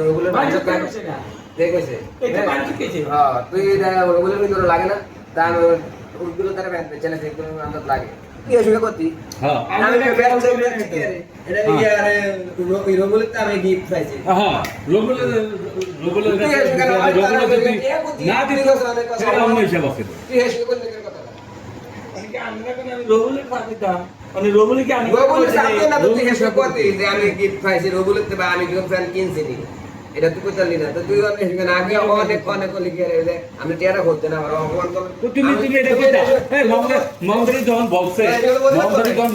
রগুলের দেখেছে হ্যাঁ তুই রগুলের কিন্তু লাগে না তা ওইগুলো তারা চ্যালেঞ্জ আন্দাজ লাগে কি অসুবিধা করতি হ্যাঁ আমি এটা ইয়ারে রগুলের আমি গিফট পাইছি হ্যাঁ রগুলের না দিত সেটা অন্য হিসাব আছে তুই এসে কোন দিকের কথা রবুলের পাতিতাম মানে রবুলে কি আমি রগুলের সাথে না তুই এসে করতি যে আমি গিফট পাইছি রগুলের বা আমি ফ্যান কিনছি নি এটা তুই কোথালি না তো তুই না আগে অনেক অনেক লিখে রে আমি টিয়ারা করতে না আমার অপমান করলে তুমি এটা কইতা এই মমদারি যখন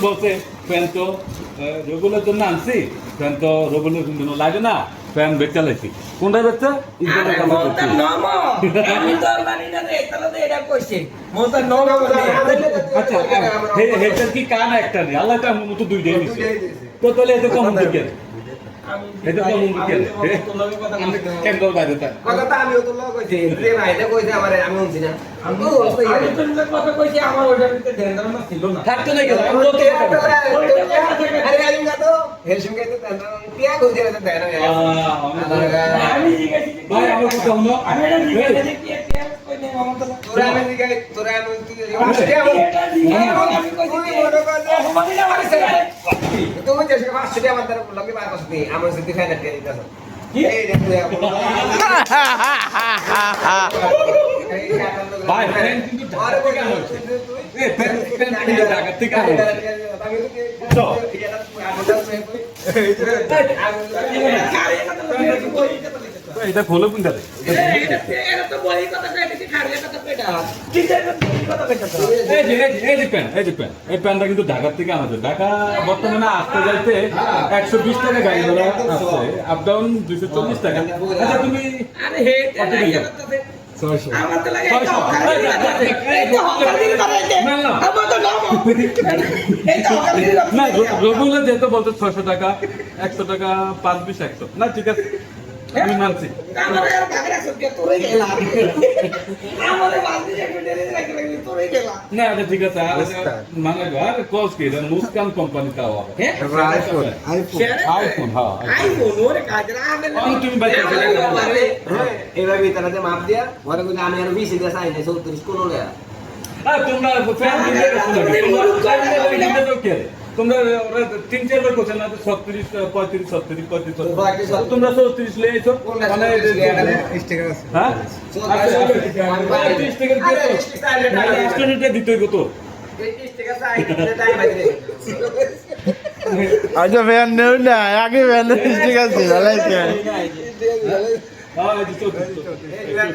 বলছে ফ্যান তো রগুলের জন্য আনছি ফ্যান তো রগুলের জন্য লাগে না ফ্যান বেচা লাইছি কোনটা বেচা ইজ্জতের কাম করছি আমি তো জানি না রে তাহলে এটা কইছে মোতা নমা আচ্ছা হেটার কি কান একটা নেই আল্লাহ তা মত দুই দেই দিছে তো তাহলে এত কম দিকে এটা কম দিকে আমি কেন দল বাইরে তা কথা আমিও তো লগ কইছি যে ভাইটা কইছে আমারে আমি শুনছি না আমি তো কথা কইছি আমার ওটার ভিতরে ধ্যান ধারণা ছিল না থাকতে নাই গেল আমি তো আরে আমি তো হেলসুম গাইতে টিয়া কইছে না দেন আমি জিজ্ঞাসা ভাই আমি কথা হলো আমি এটা জিজ্ঞাসা কি কই নেই মামা তো তোরা আমি জিগাই তোরা আমি তুমি যে সেটা আমার দ্বারা লগে বার করতে আমার সাথে ফাইনাল টিয়া দিতাছ এই রে তুই ভাই ফ্যান কিন্তু ঢাকা থেকে আনছে এই ফ্যান কিন্তু ঢাকা থেকে আনছে এটা ফলো কোনটা এটা তো বই কথা কইতে কি খারিয়া কথা কইতা কিসের কথা কইতা এই প্যানটা কিন্তু ঢাকা থেকে আনছে ঢাকা বর্তমানে আসতে যাইতে 120 টাকা গাড়ি ভাড়া আছে আপ ডাউন 240 টাকা আচ্ছা তুমি আরে হে আমার তো লাগে না রবুলে যেহেতু বলতো 600 টাকা 100 টাকা 5-20 100 না ঠিক আছে আমি মানছি না এটা ঠিক আছে মানে আর কোর্স কি এটা মুস্কান কোম্পানি তা হবে আইফোন হ্যাঁ তুমি বাইরে এবার ভিতরে মাপ দিয়া ঘরে কইলে আমি আর 20 দিয়া চাই না 34 কোন লয়া তোমরা ফ্যান দিলে তোমরা 3-4 বার কোছেন না 36 35 37 35 তোমরা 34 লে এসো মানে স্টিকার আছে হ্যাঁ 30 টাকা দিয়ে স্টুডেন্টে দিতেই কত আচ্ছা ফ্যান নেও না আগে ফ্যান স্টিকার ছিল লাইছে হ্যাঁ এই তো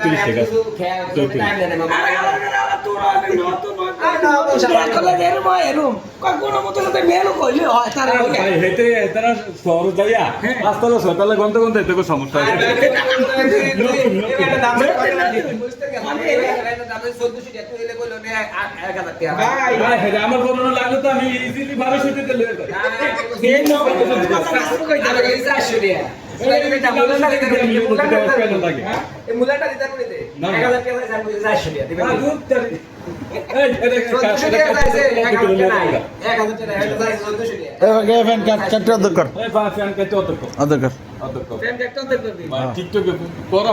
30 টাকা হেতে তারা শহর যাইয়া পাঁচতলা ছয়তলা ঘন্টা ঘন্টা এতে সমস্যা আমার বর্ণনা লাগলো তো আমি ইজিলি 1200 টাকা লেগে মুলাটা দিতে পারি 1000 টাকা চাই 400 টাকা দিবেন ফ্যান কাটতে দরকার ফ্যান কাটতে অত দরকার টিকটক করা